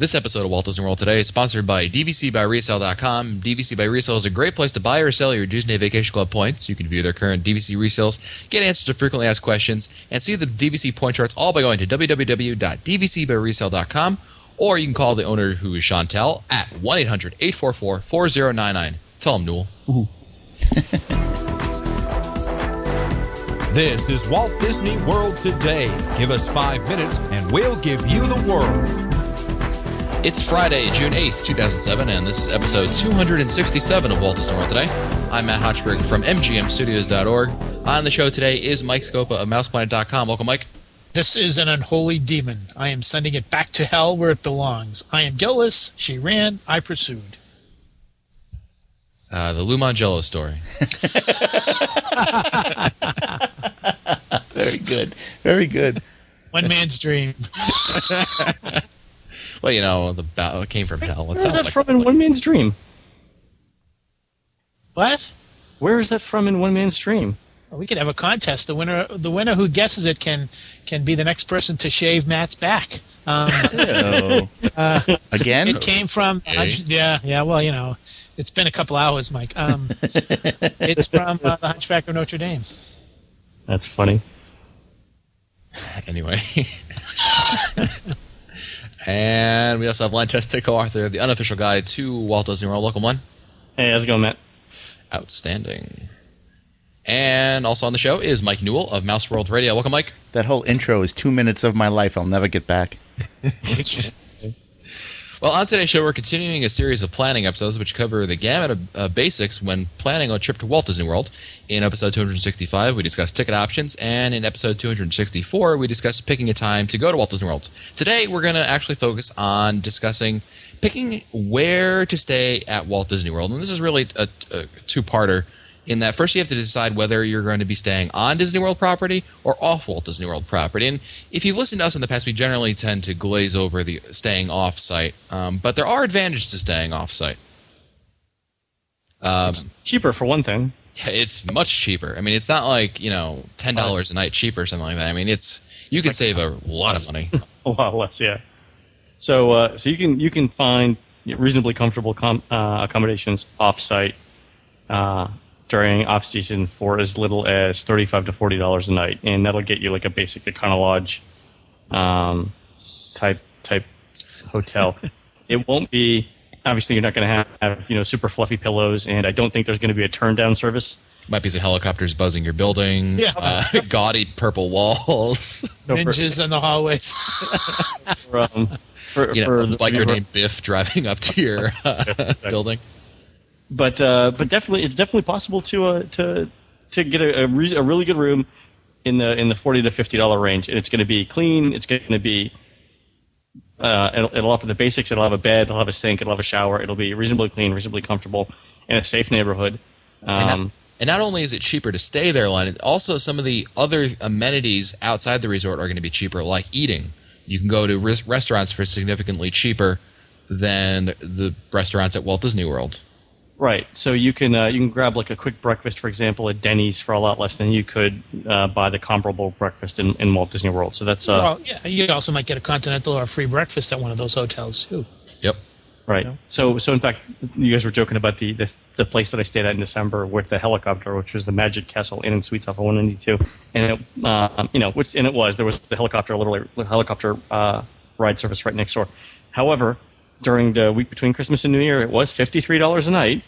This episode of Walt Disney World Today is sponsored by DVCBuyResale.com. DVC by Resale is a great place to buy or sell your Disney Vacation Club points. You can view their current DVC resales, get answers to frequently asked questions, and see the DVC point charts all by going to www.dvcbuyresale.com, or you can call the owner, who is Chantel, at 1-800-844-4099. Tell him, Newell. This is Walt Disney World Today. Give us 5 minutes and we'll give you the world. It's Friday, June 8th, 2007, and this is episode 267 of Walt Disney World Today. I'm Matt Hochberg from MGMstudios.org. On the show today is Mike Scopa of MousePlanet.com. Welcome, Mike. This is an unholy demon. I am sending it back to hell where it belongs. I am Gillis. She ran. I pursued. The Lou Mangello story. Very good. Very good. One man's dream. Well, you know, the battle came from hell. Where is that from in One Man's Dream? What? Where is that from in One Man's Dream? Well, we could have a contest. The winner who guesses it can be the next person to shave Matt's back. Again? It came from yeah. Well, you know, it's been a couple hours, Mike. It's from the Hunchback of Notre Dame. That's funny. Anyway. And we also have Len Testa, co-author of the unofficial guide to Walt Disney World. Welcome, Len. Hey, how's it going, Matt? Outstanding. And also on the show is Mike Newell of Mouse World Radio. Welcome, Mike. That whole intro is 2 minutes of my life I'll never get back. Well, on today's show, we're continuing a series of planning episodes which cover the gamut of basics when planning a trip to Walt Disney World. In episode 265, we discussed ticket options, and in episode 264, we discussed picking a time to go to Walt Disney World. Today, we're going to actually focus on discussing picking where to stay at Walt Disney World. And this is really a two-parter, in that first you have to decide whether you're going to be staying on Disney World property or off Walt Disney World property. And if you've listened to us in the past, we generally tend to glaze over the staying off-site. But there are advantages to staying off-site. It's cheaper, for one thing. It's much cheaper. I mean, it's not like, you know, $10 a night cheaper or something like that. I mean, you can save a lot of money. A lot less, yeah. So you can find reasonably comfortable accommodations off-site during off-season for as little as $35 to $40 a night, and that'll get you like a basic Econo Lodge type hotel. It won't be, obviously you're not going to have super fluffy pillows, and I don't think there's going to be a turn-down service. Might be some helicopters buzzing your building, gaudy purple walls. Ninjas in the hallways. Like your name Biff driving up to your building. But definitely, it's definitely possible to get a really good room in the $40 to $50 range, and it's going to be clean. It's going to be it'll offer the basics. It'll have a bed. It'll have a sink. It'll have a shower. It'll be reasonably clean, reasonably comfortable, in a safe neighborhood. And not only is it cheaper to stay there, Len, also some of the other amenities outside the resort are going to be cheaper, like eating. You can go to restaurants for significantly cheaper than the restaurants at Walt Disney World. Right. So you can grab like a quick breakfast, for example, at Denny's for a lot less than you could buy the comparable breakfast in Walt Disney World. So that's you also might get a continental or a free breakfast at one of those hotels too. Yep. Right. You know? So in fact, you guys were joking about the place that I stayed at in December with the helicopter, which was the Magic Castle Inn and Suites off of 192, and there was the helicopter ride service right next door. However, during the week between Christmas and New Year, it was $53 a night,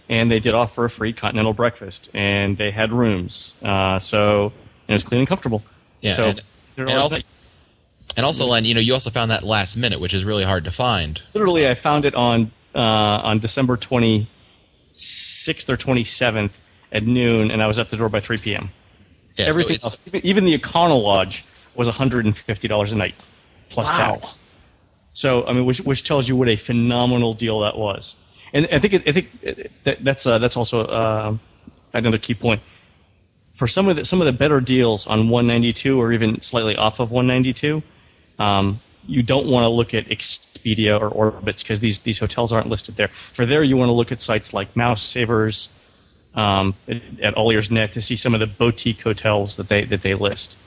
and they did offer a free continental breakfast, and they had rooms, so it was clean and comfortable. Yeah, so, and also, Len, you also found that last minute, which is really hard to find. Literally, I found it on December 26th or 27th at noon, and I was at the door by 3 p.m. Yeah, everything else, even the Econo Lodge was $150 a night plus tax. So I mean, which tells you what a phenomenal deal that was, and I think that's also another key point. For some of the better deals on 192 or even slightly off of 192, you don't want to look at Expedia or Orbitz because these hotels aren't listed there. For there, you want to look at sites like Mouse Savers, at All Ears Net to see some of the boutique hotels that they list.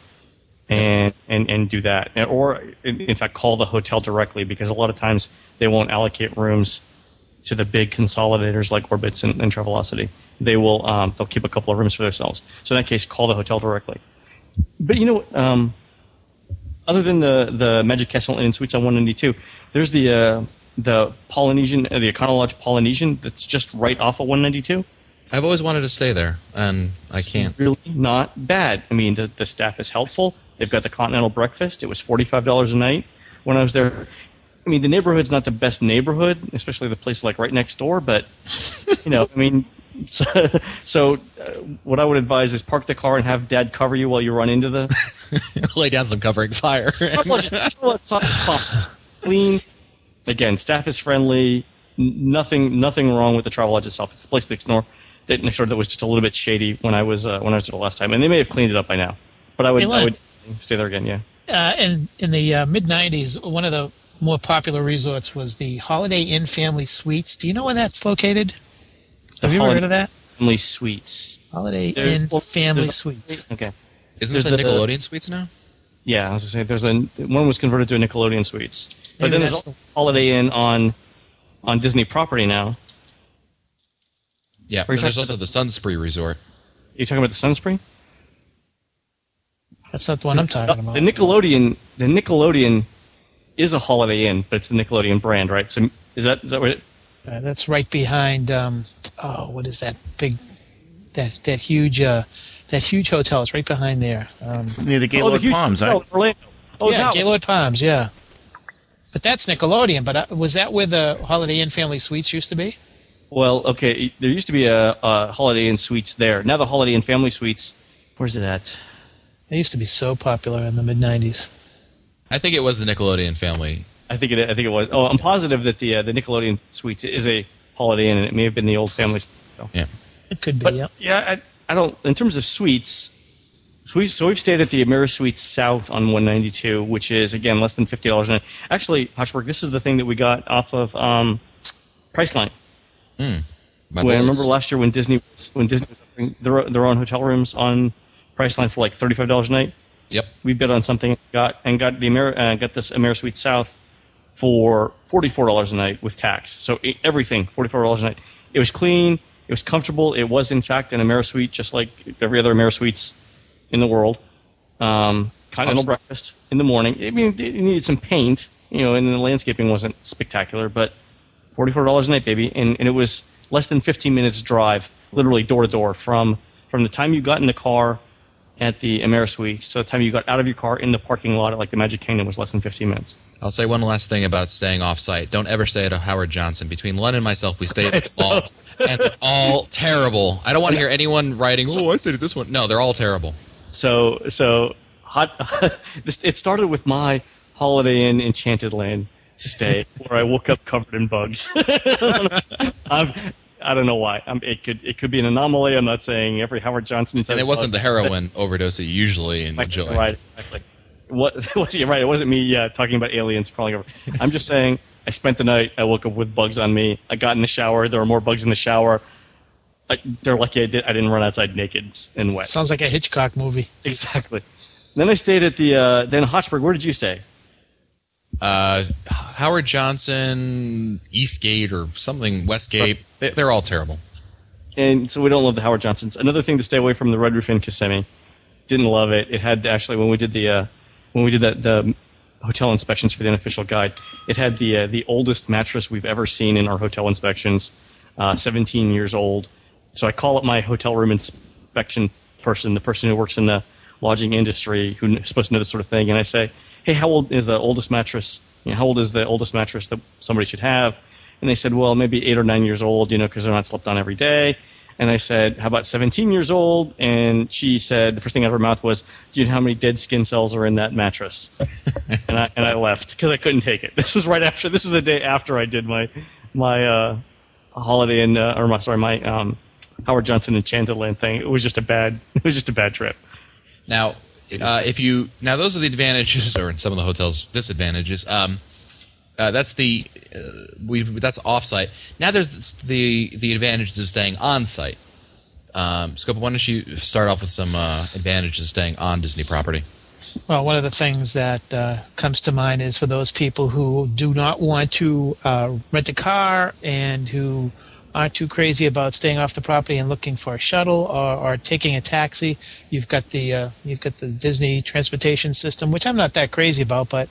and do that, or in fact call the hotel directly, because a lot of times they won't allocate rooms to the big consolidators like Orbitz and Travelocity. They'll keep a couple of rooms for themselves. So in that case, call the hotel directly. But other than the Magic Castle Inn and Suites on 192, there's the Polynesian, the Econo Lodge Polynesian that's just right off of 192. I've always wanted to stay there, and I can't. It's really not bad. I mean, the staff is helpful. They've got the continental breakfast. It was $45 a night when I was there. I mean, the neighborhood's not the best neighborhood, especially the place like right next door. But I mean, so what I would advise is park the car and have Dad cover you while you run into the. Lay down some covering fire. It's clean. Again, staff is friendly. Nothing wrong with the Travel Lodge itself. It's the place next door that was just a little bit shady when I was there the last time, and they may have cleaned it up by now. But I would stay there again. Yeah. In the mid '90s, one of the more popular resorts was the Holiday Inn Family Suites. Do you know where that's located? Have you ever heard of that? Family Suites. Holiday Inn Family Suites. Okay. Isn't there the Nickelodeon Suites now? Yeah, I was going to say one was converted to a Nickelodeon Suites, but then there's also Holiday Inn on Disney property now. Yeah, but there's also the Sunspree Resort. You're talking about the Sunspree? That's not the one I'm talking about. The Nickelodeon is a Holiday Inn, but it's the Nickelodeon brand, right? So is that what it? That's right behind. What is that big? That huge hotel. It's right behind there. It's near the Gaylord Palms, right? Orlando. Gaylord Palms. Yeah. But that's Nickelodeon. But was that where the Holiday Inn Family Suites used to be? Well, okay. There used to be a Holiday Inn Suites there. Now the Holiday Inn Family Suites. Where's it at? They used to be so popular in the mid '90s. I think it was the Nickelodeon family. I think it was. Oh, I'm positive that the Nickelodeon Suites is a Holiday Inn, and it may have been the old family. So. Yeah, it could be. But, yeah, I don't. In terms of suites, so we've stayed at the AmeriSuites South on 192, which is again less than $50 a night. Actually, Hochberg, this is the thing that we got off of Priceline. I remember last year when Disney was offering their own hotel rooms on Priceline for like $35 a night. Yep. We bid on something got this AmeriSuites South for $44 a night with tax. So everything $44 a night. It was clean. It was comfortable. It was in fact an AmeriSuite, just like every other AmeriSuites in the world. Continental breakfast in the morning. I mean, it needed some paint, and the landscaping wasn't spectacular, but $44 a night, baby, and it was less than 15 minutes drive, literally door to door, from the time you got in the car at the AmeriSuites to the time you got out of your car in the parking lot at like the Magic Kingdom was less than 15 minutes. I'll say one last thing about staying off-site. Don't ever stay at a Howard Johnson. Between Len and myself, we stayed at them all, and they're all terrible. I don't want to hear anyone writing, I stayed at this one. No, they're all terrible. So it started with my Holiday Inn Enchanted Land stay, where I woke up covered in bugs. I don't know why. It could be an anomaly. I'm not saying every Howard Johnson. And it wasn't the heroin overdose that you usually enjoy. Right. Exactly. You're right. It wasn't me talking about aliens crawling over. I'm just saying I spent the night. I woke up with bugs on me. I got in the shower. There were more bugs in the shower. They're lucky I didn't run outside naked and wet. Sounds like a Hitchcock movie. Exactly. Then I stayed at the. Then Hochberg. Where did you stay? Howard Johnson, Eastgate, or something, Westgate. They're all terrible. And so we don't love the Howard Johnsons. Another thing to stay away from, the Red Roof Inn Kissimmee. Didn't love it. It had actually when we did the hotel inspections for the unofficial guide, it had the oldest mattress we've ever seen in our hotel inspections, 17 years old. So I call up my hotel room inspection person, the person who works in the lodging industry, who's supposed to know this sort of thing, and I say, hey, how old is the oldest mattress? How old is the oldest mattress that somebody should have? And they said, well, maybe 8 or 9 years old, because they're not slept on every day. And I said, how about 17 years old? And she said, the first thing out of her mouth was, do you know how many dead skin cells are in that mattress? and I left because I couldn't take it. This was the day after I did my Holiday Inn, my Howard Johnson Enchanted Land thing. It was just a bad trip. Now, those are the advantages, or in some of the hotels, disadvantages. That's off-site. Now there's the advantages of staying on-site. Scopa, why don't you start off with some advantages of staying on Disney property? Well, one of the things that comes to mind is for those people who do not want to rent a car and who aren't too crazy about staying off the property and looking for a shuttle or taking a taxi. You've got the Disney transportation system, which I'm not that crazy about, but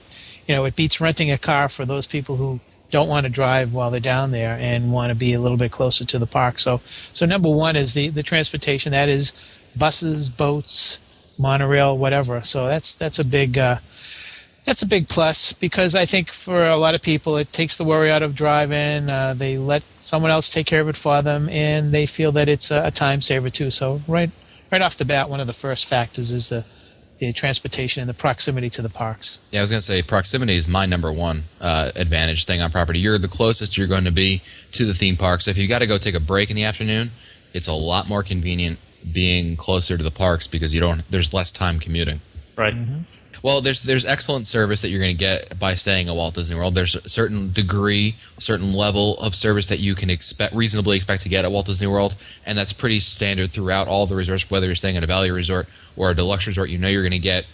it beats renting a car for those people who don't want to drive while they're down there and want to be a little bit closer to the park. So number one is the transportation. That is buses, boats, monorail, whatever. So that's a big plus, because I think for a lot of people it takes the worry out of driving. They let someone else take care of it for them, and they feel that it's a time saver too. So right off the bat, one of the first factors is the transportation and the proximity to the parks. Yeah, I was going to say proximity is my number one advantage staying on property. You're the closest you're going to be to the theme park. So if you got to go take a break in the afternoon, it's a lot more convenient being closer to the parks because there's less time commuting. Right. Mm-hmm. Well, there's excellent service that you're going to get by staying at Walt Disney World. There's a certain level of service that you can reasonably expect to get at Walt Disney World, and that's pretty standard throughout all the resorts, whether you're staying at a value resort or a deluxe resort. You're going to get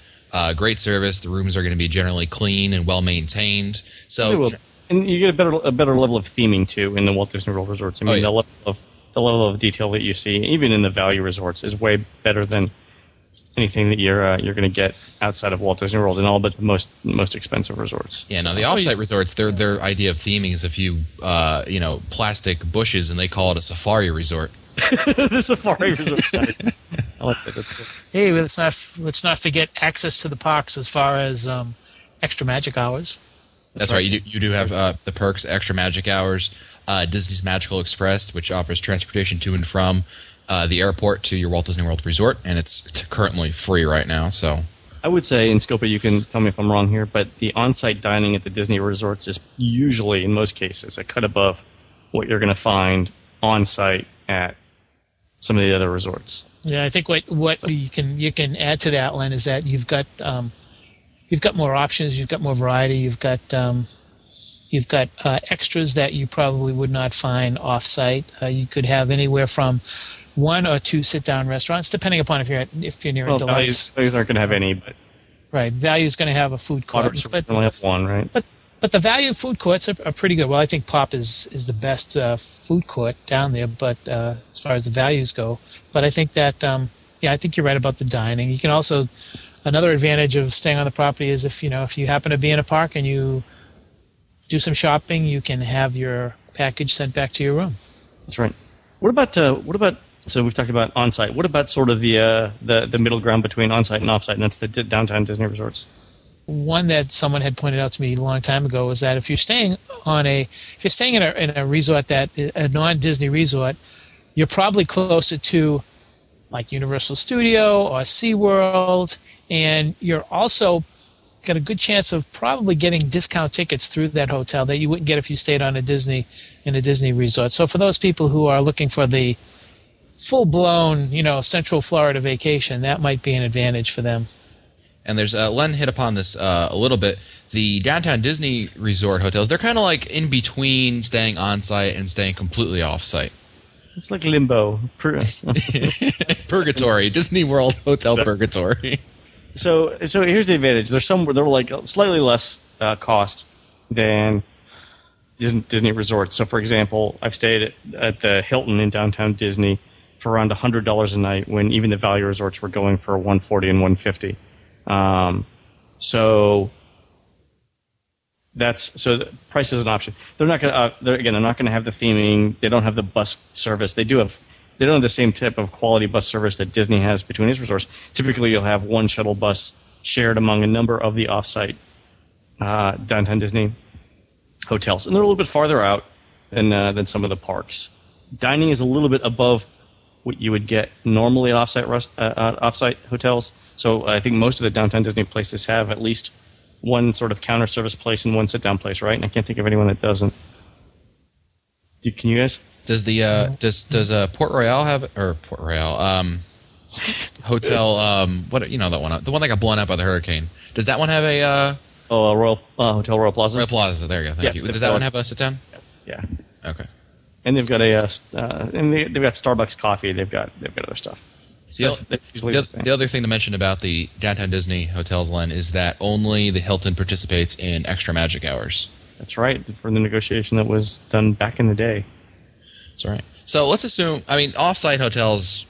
great service. The rooms are going to be generally clean and well maintained. So, and you get a better level of theming too in the Walt Disney World resorts. I mean, the level of detail that you see, even in the value resorts, is way better than anything that you're going to get outside of Walt Disney World and all but the most expensive resorts. Yeah, no, the offsite resorts, their idea of theming is a few plastic bushes, and they call it a safari resort. The safari resort. I like that. Hey, let's not forget access to the parks as far as extra magic hours. That's right. You do have the perks, extra magic hours, Disney's Magical Express, which offers transportation to and from the airport to your Walt Disney World resort, and it's currently free right now. So I would say, in Scopa, you can tell me if I'm wrong here, but the on-site dining at the Disney resorts is usually, in most cases, a cut above what you're going to find on-site at some of the other resorts. Yeah, I think what you can add to that, Len, is that you've got more options, you've got more variety, you've got extras that you probably would not find off-site. You could have anywhere from 1 or 2 sit-down restaurants, depending upon if you're near a deluxe. Values aren't going to have any, but right, Value's going to have a food court. But only have one, right? But the value food courts are pretty good. Well, I think Pop is the best food court down there, but as far as the values go. But I think that I think you're right about the dining. You can also, another advantage of staying on the property is if you happen to be in a park and you do some shopping, you can have your package sent back to your room. That's right. What about so we've talked about on-site. What about sort of the middle ground between on-site and off-site, and that's the downtown Disney resorts? One that someone had pointed out to me a long time ago was that if you're staying in a resort a non-Disney resort, you're probably closer to like Universal Studio or SeaWorld, and you're also got a good chance of probably getting discount tickets through that hotel that you wouldn't get if you stayed in a Disney resort. So for those people who are looking for the full-blown, Central Florida vacation, that might be an advantage for them. And there's Len hit upon this a little bit. The downtown Disney resort hotels, they're kind of like in between staying on-site and staying completely off-site. It's like limbo. Purgatory. Disney World Hotel Purgatory. So here's the advantage. They're like slightly less cost than Disney resorts. So for example, I've stayed at the Hilton in downtown Disney for around $100 a night when even the value resorts were going for $140 and $150. So the price is an option. They're not going to. They're not going to have the theming. They don't have the bus service. They don't have the same type of quality bus service that Disney has between its resorts. Typically, you'll have one shuttle bus shared among a number of the off-site downtown Disney hotels, and they're a little bit farther out than some of the parks. Dining is a little bit above what you would get normally at off-site hotels. So I think most of the downtown Disney places have at least one sort of counter service place and one sit-down place, right? And I can't think of anyone that doesn't. Can you guys? Does the Port Royale have Port Royale hotel? That one, the one that got blown up by the hurricane. Does that one have a Hotel Royal Plaza? Royal Plaza. There you go. Thank you. Does that one have a sit-down? Yeah. Okay. And they've got they've got Starbucks coffee. They've got other stuff. So the other thing to mention about the Downtown Disney hotels, Len, is that only the Hilton participates in extra magic hours. That's right, for the negotiation that was done back in the day. That's right. So let's assume, offsite hotels,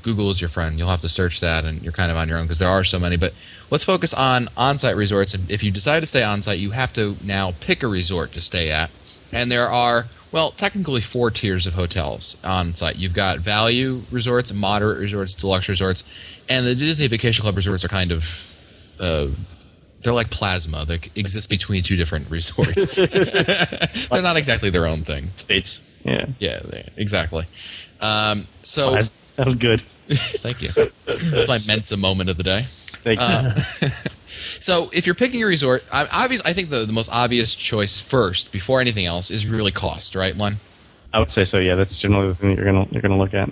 Google is your friend. You'll have to search that, and you're kind of on your own because there are so many. But let's focus on on-site resorts. And if you decide to stay on-site, you have to now pick a resort to stay at. And there are, technically 4 tiers of hotels on-site. You've got value resorts, moderate resorts, deluxe resorts, and the Disney Vacation Club resorts are kind of, they're like plasma. They exist between 2 different resorts. They're not exactly their own thing. States. Yeah. Yeah, exactly. That was good. Thank you. That's my Mensa moment of the day. Thank you. So if you're picking a resort, I think the most obvious choice first, before anything else, is really cost, right, Len? I would say so. Yeah, that's generally the thing that you're gonna look at.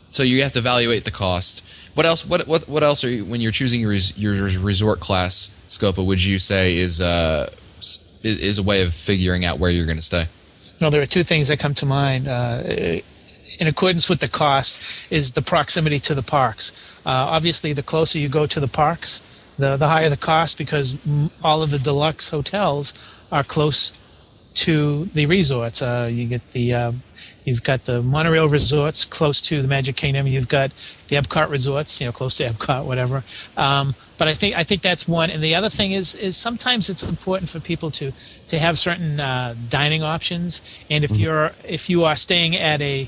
So you have to evaluate the cost. What else? What else are you, when you're choosing your resort class, Scopa? Would you say is a way of figuring out where you're going to stay? Well, there are 2 things that come to mind. In accordance with the cost is the proximity to the parks. Obviously, the closer you go to the parks, the higher the cost, because all of the deluxe hotels are close to the resorts. You've got the monorail resorts close to the Magic Kingdom. You've got the Epcot resorts, close to Epcot, whatever. But I think that's one. And the other thing is sometimes it's important for people to have certain dining options. And if you are staying at a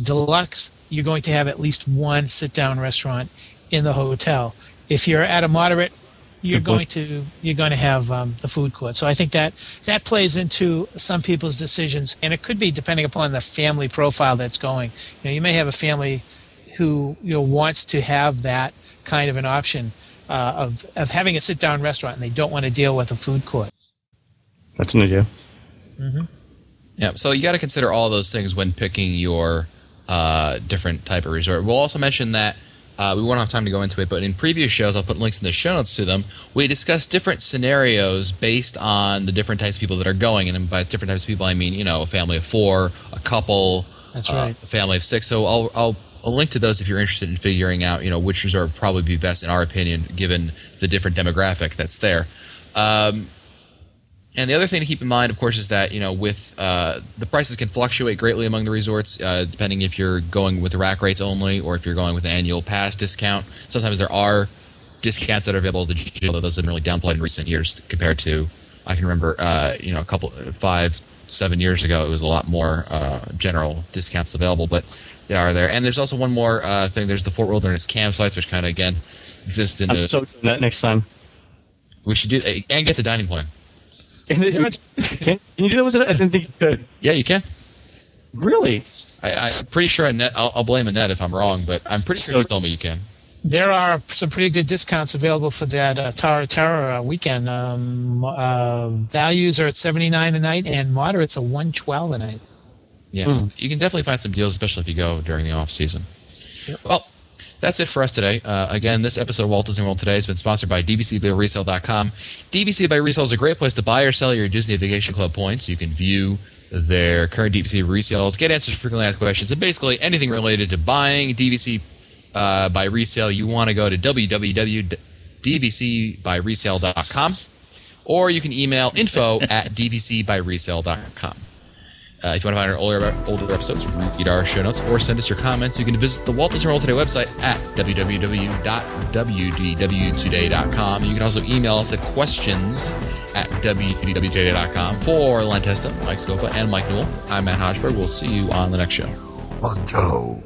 deluxe, you're going to have at least one sit-down restaurant in the hotel. If you're at a moderate, you're going to have the food court. So I think that plays into some people's decisions, and it could be depending upon the family profile that's going. You may have a family who wants to have that kind of an option of having a sit-down restaurant, and they don't want to deal with a food court. That's an idea. Mm-hmm. Yeah, so you got to consider all those things when picking your different type of resort. We'll also mention that we won't have time to go into it, but in previous shows, I'll put links in the show notes to them. We discussed different scenarios based on the different types of people that are going, and by different types of people, I mean a family of 4, a couple, that's right, a family of 6. So I'll link to those if you're interested in figuring out which resort would probably be best in our opinion, given the different demographic that's there. And the other thing to keep in mind, of course, is that with the prices can fluctuate greatly among the resorts, depending if you're going with the rack rates only or if you're going with an annual pass discount. Sometimes there are discounts that are available to GG, although those have been really downplayed in recent years compared to, I can remember, a couple 5-7 years ago, it was a lot more general discounts available, but they are there. And there's also one more thing. There's the Fort Wilderness campsites, which kind of again exist in. I'm so doing that next time. We should do and get the dining plan. Can you do that with it? I didn't think you could. Yeah, you can. Really? I'm pretty sure Annette. I'll blame Annette if I'm wrong, but I'm pretty sure you told me you can. There are some pretty good discounts available for that Tara weekend. Values are at $79 a night, and moderates are $112 a night. Yes, you can definitely find some deals, especially if you go during the off season. Yep. Well, that's it for us today. Again, this episode of Walt Disney World Today has been sponsored by DVCByResale.com. DVC by Resale is a great place to buy or sell your Disney Vacation Club points. You can view their current DVC resales, get answers to frequently asked questions, and basically anything related to buying DVC by resale. You want to go to www.dvcbyresale.com, or you can email info@dvcbyresale.com. If you want to find our older episodes, read our show notes, or send us your comments, you can visit the Walt Disney World Today website at www.wdwtoday.com. You can also email us at questions@wdwtoday.com. For Len Testa, Mike Scopa, and Mike Newell, I'm Matt Hodgeberg. We'll see you on the next show. Angelo.